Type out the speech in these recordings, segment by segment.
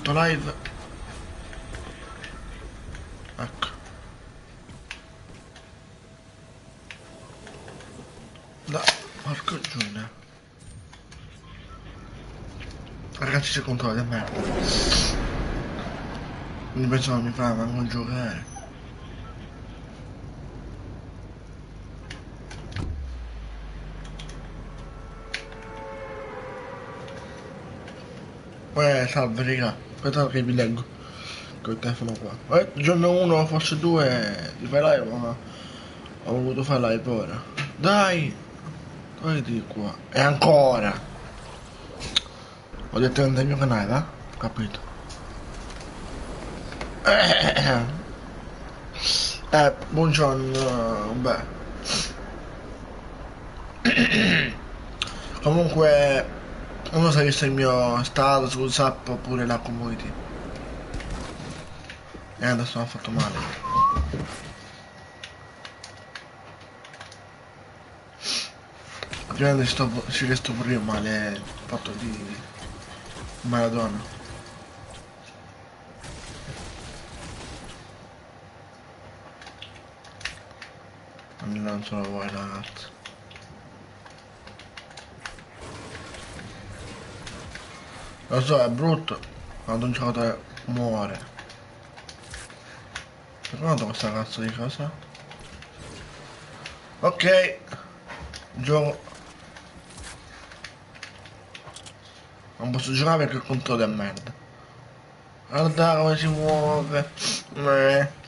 fatto live. Ecco. Dai, porco giugno. Ragazzi, c'è controllo di merda. Mi pensavo mi fa manco giocare. Salve raga, aspetta che vi leggo col telefono qua. Giorno 1, forse 2 di fare live, ma ho voluto fare live ora. Dai, dai di qua. E ancora! Ho detto nel mio canale, va? Capito? Buongiorno, beh. Comunque, non so se hai visto il mio status su WhatsApp oppure la community. E adesso mi ha fatto male. Ovviamente ci resto pure io male il fatto di Maradona. Non solo voi ragazzi. Lo so, è brutto quando un giocatore muore. Per quanto questa cazzo di cosa? Ok, gioco. Non posso giocare perché il controllo è merda. Guarda come si muove.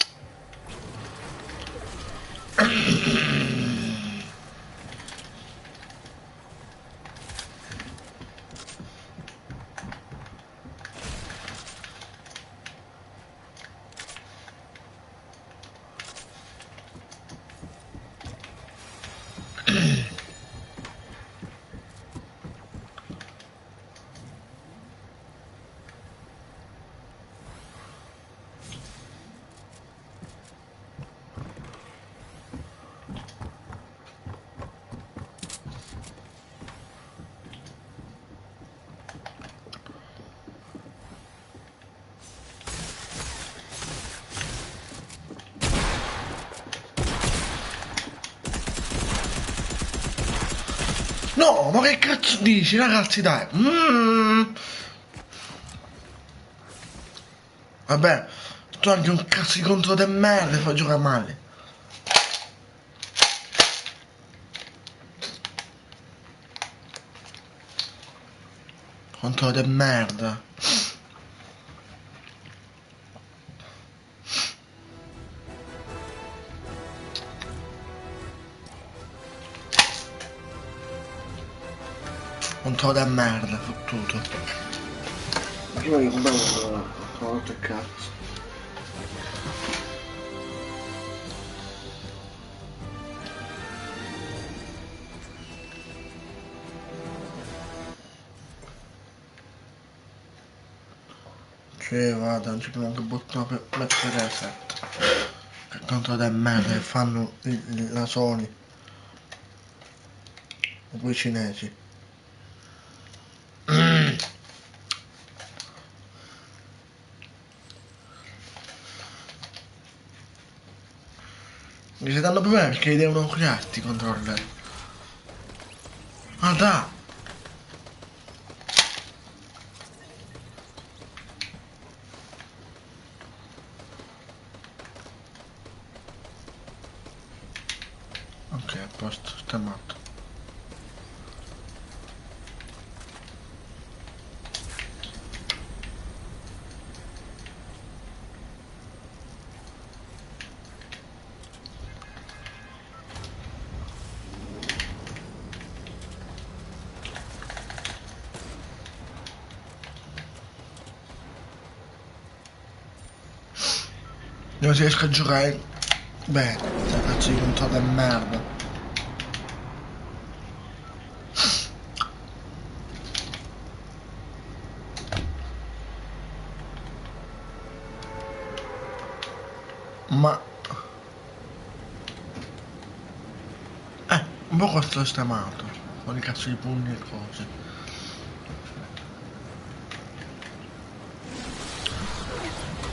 No, ma che cazzo dici ragazzi dai? Vabbè, tu anche un cazzo di contro de merda e fa giocare male. Contro de merda. Contro de merda, fottuto. Ma che voglio comprare un altro cazzo? Cioè, vada, non ci abbiamo anche bottone per mettere reset. Che tanto da merda che fanno la Sony. O poi i cinesi. Mi si danno problemi perché li devono crearti i controller. Ah da! Ok, a posto, sistemato. Non si riesco a giocare bene, sta cazzo di controllo di merda. Ma un po' questo sistemato. Con i cazzo di pugni e cose.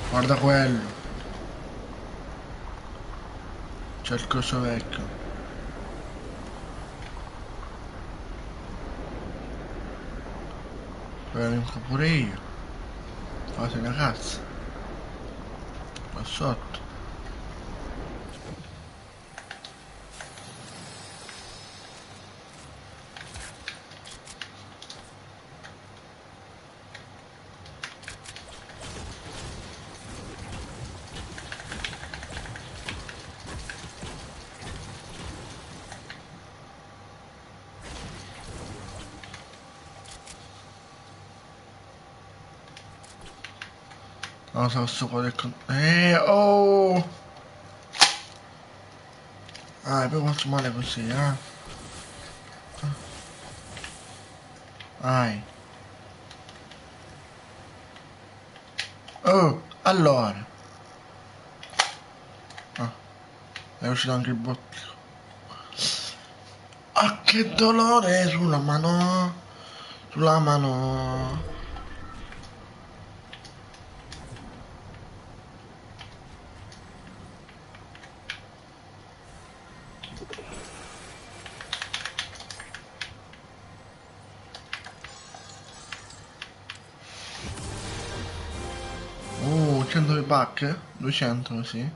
Guarda quello. C'è il coso vecchio. Vengo pure io. Fate una cazzo. Qua sotto. Non so sto qua del oh! Ah, poi faccio male così, eh? Vai. Oh, allora. Ah, è uscito anche il bottino. Ah, che dolore sulla mano. Sulla mano. Oh, 100 di pacche? 200, sì.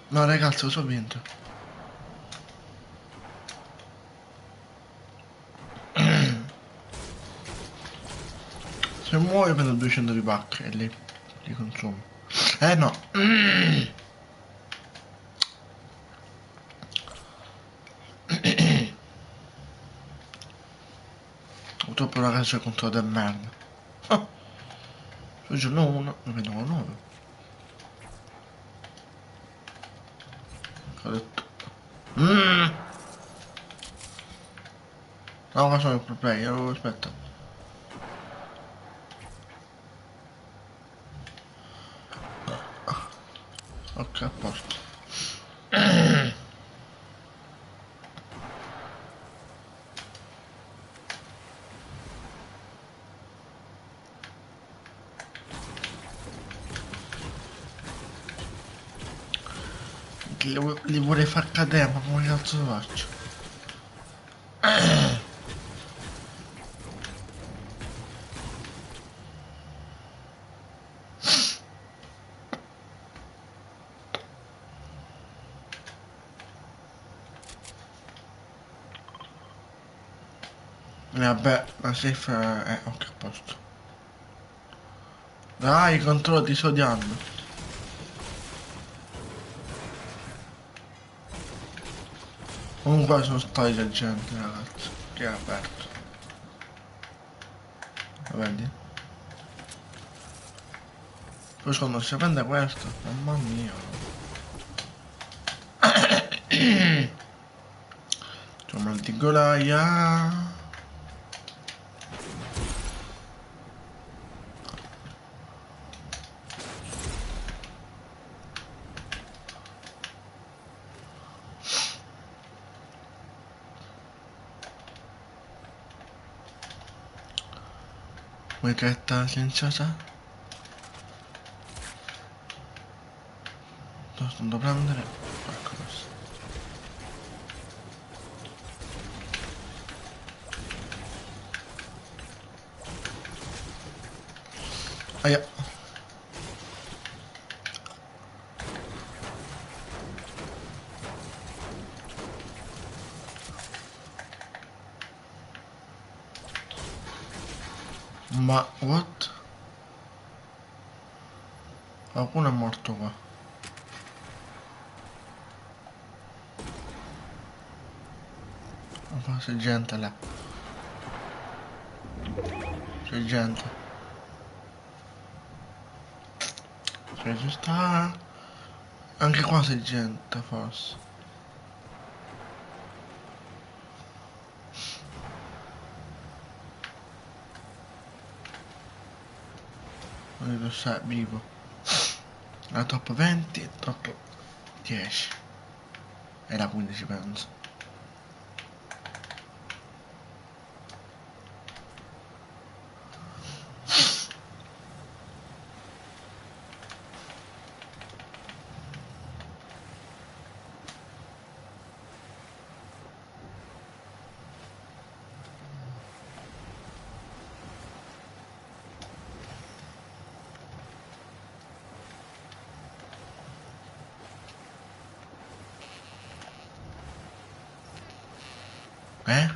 No, ragazzi, ho vinto. Se muoio prendo 200 di pacche e li consumo. No. Purtroppo ragazzi c'è il controllo del merda. Ah, sul giorno 1 ne vedo 9. Ho detto. No, qua sono il pro player, aspetta. Ok, a posto. Li vorrei far cadere, ma come cazzo lo faccio? Vabbè, la safe è ok, a posto. Dai, controllo ti sto odiando. Comunque sono stati la gente, ragazzi. Che è aperto. Lo vedi? Poi quando si prende questo, mamma mia. Insomma, il di Golaia. Metretta silenziosa. Lo sto andando a prendere. Ecco questo. Aia. Ma what? Qualcuno è morto qua. Ma c'è gente là. C'è gente. Cioè ci sta. Anche qua c'è gente forse. Non so, vivo. La top 20 e top 10. Era 15 penso. Eh?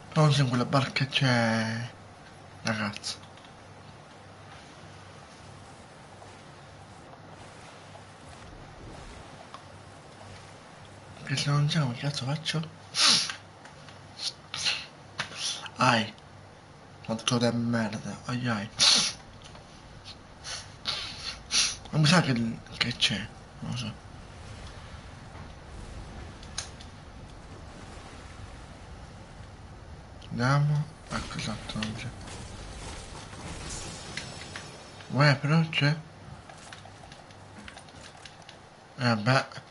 Però non so in quella barca c'è... Ragazzi. Perché se non c'è come cazzo faccio? Ai. Quanto da merda. Ai ai. Non mi sa che c'è. Non lo so. Andiamo. Ecco esatto, non c'è. Uè, però c'è. Beh.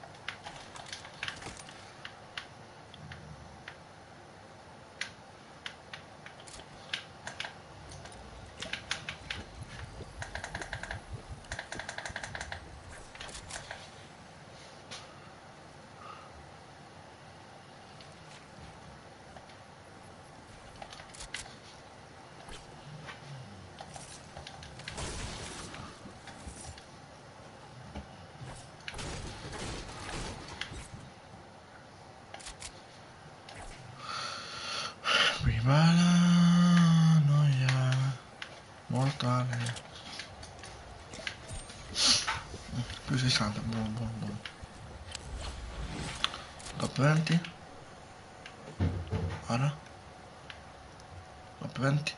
Viva la noia mortale. Più 60, buono, buono, buono. Top 20. Ora. Top 20.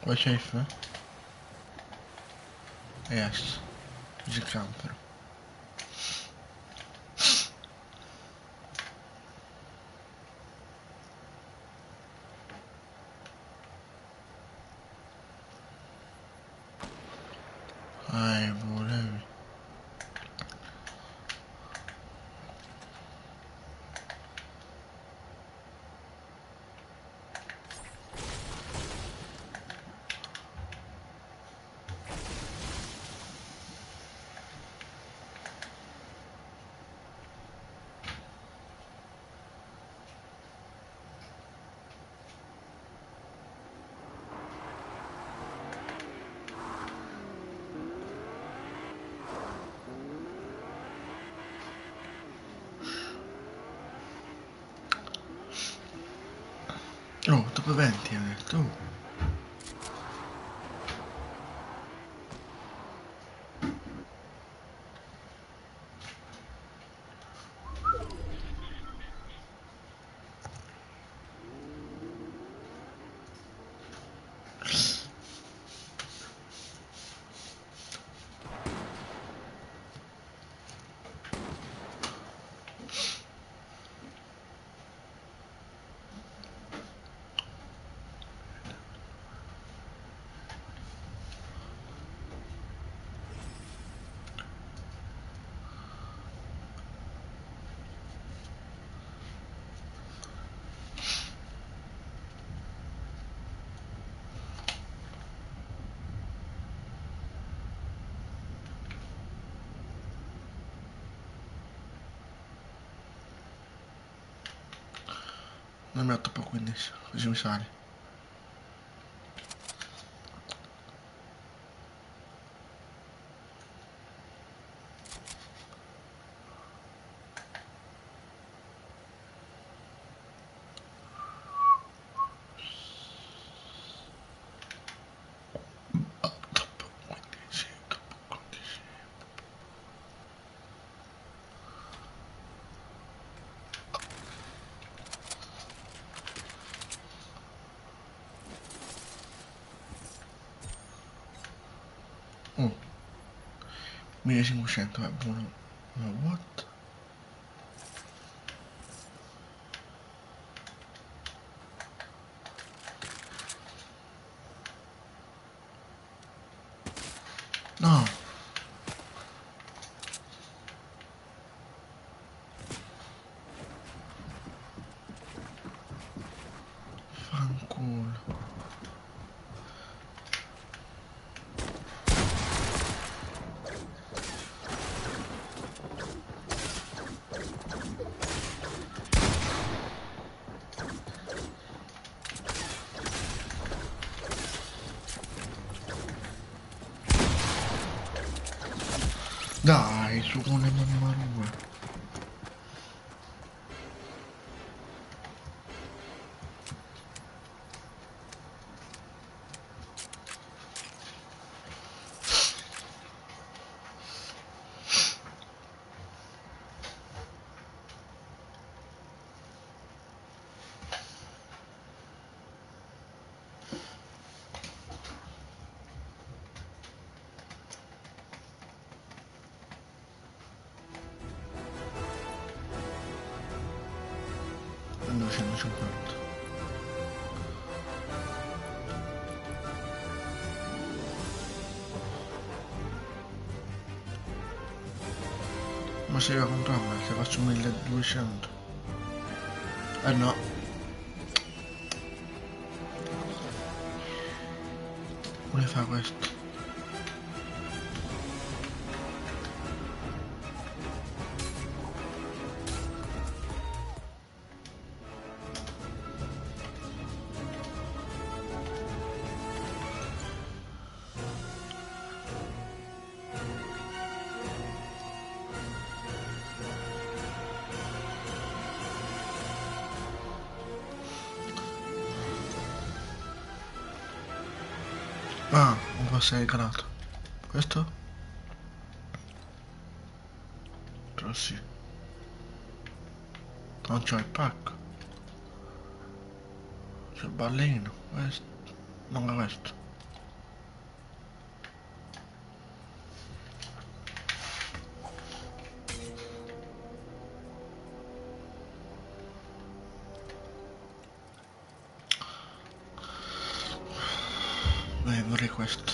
Vai safe, eh? Yes. Easy camper. Volevi. Oh, top 20 hai detto. Oh. Non mi ha top 15, così mi sale. Top 15, top 15. Oh, 1500, è buono. Ma what? No, fanculo. Dai, su con le mani marue. E 250. Ma se io comprarla, se faccio 1200. Eh no. Come fa questo? Ah, un po' sei calato. Questo? Però sì. Non c'ho il pacco. C'è il ballino. Questo. Non questo. Vorrei questo.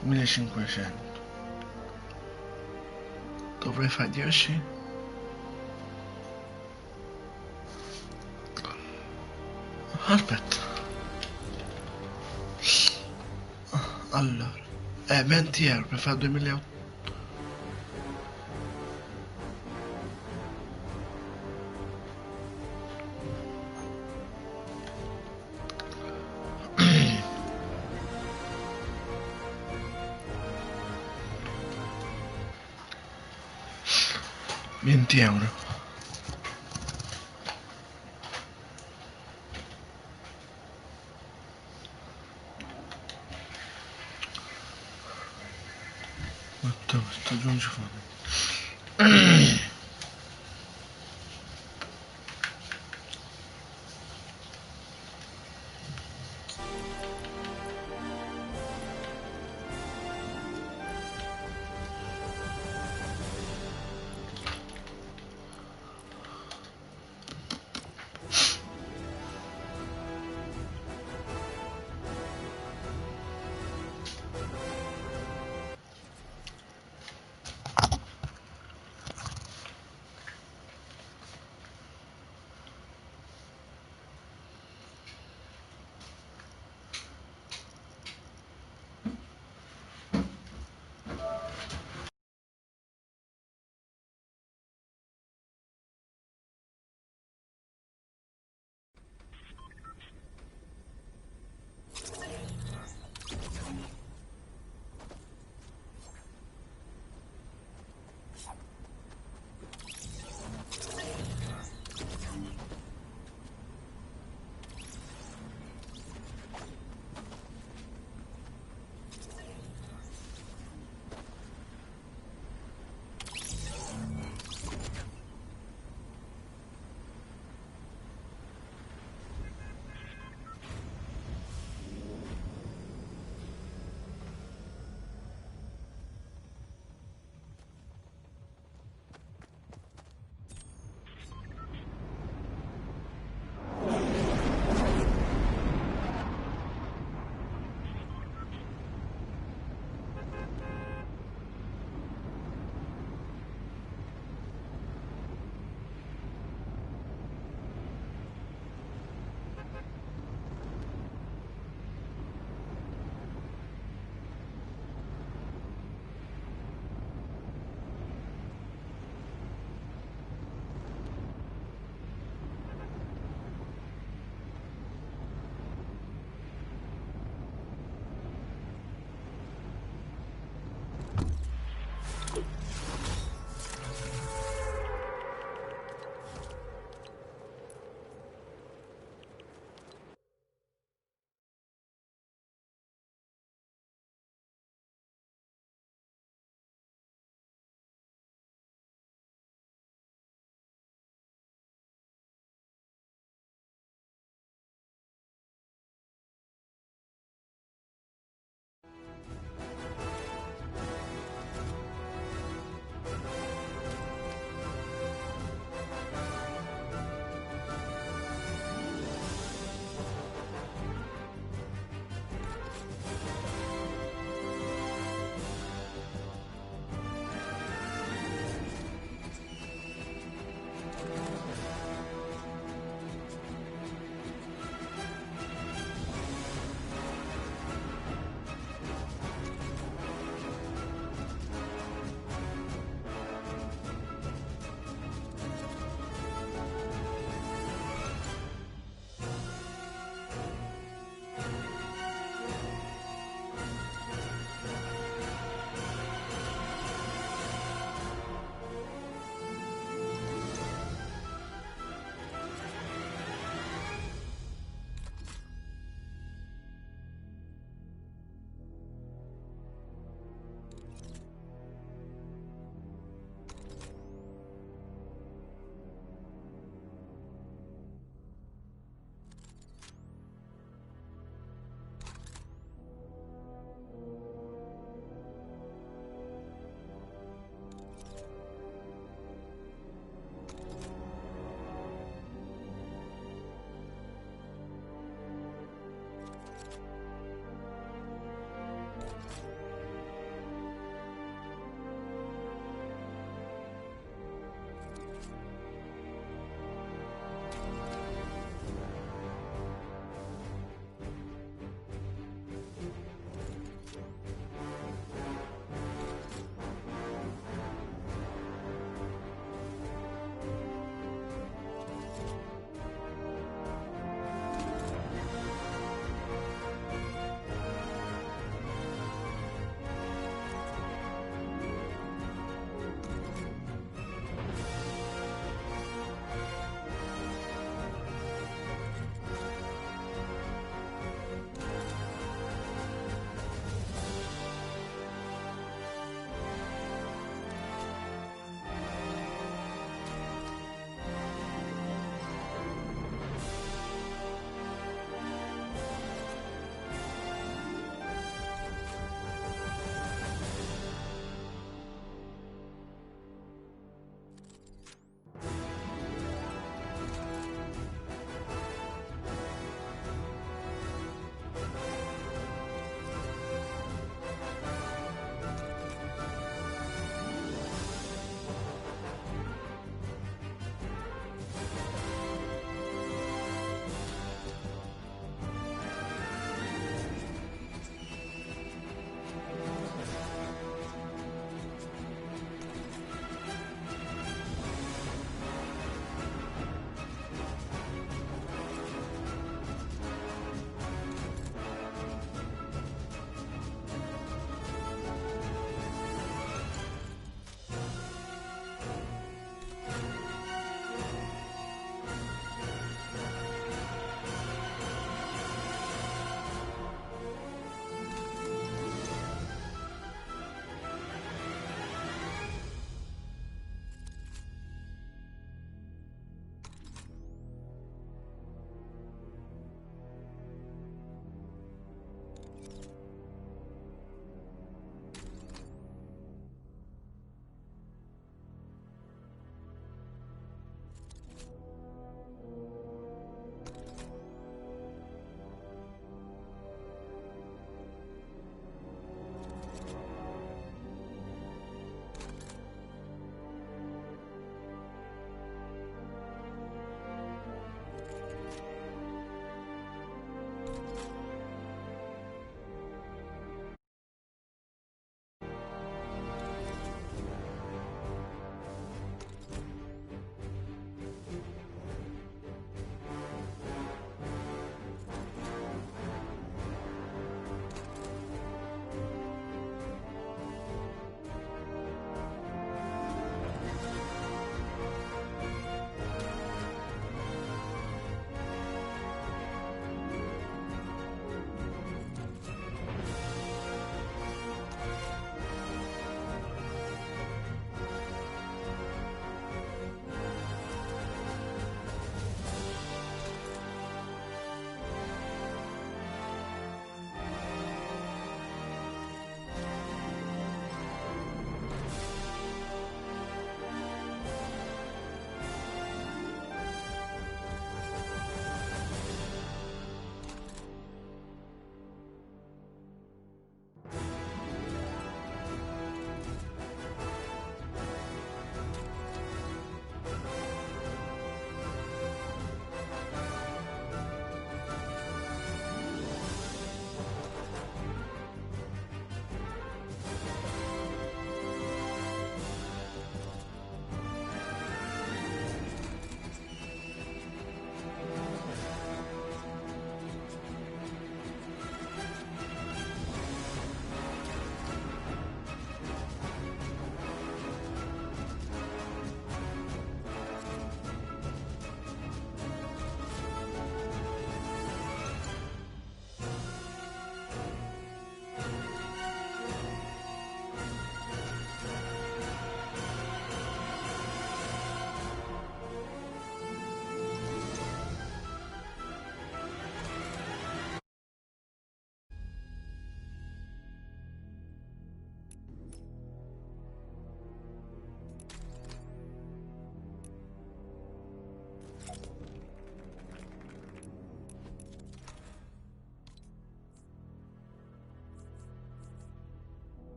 1500. Dovrei fare 10? Aspetta. Allora. 20 euro per fare 2008. €20. Quanto questo aggiungi foto?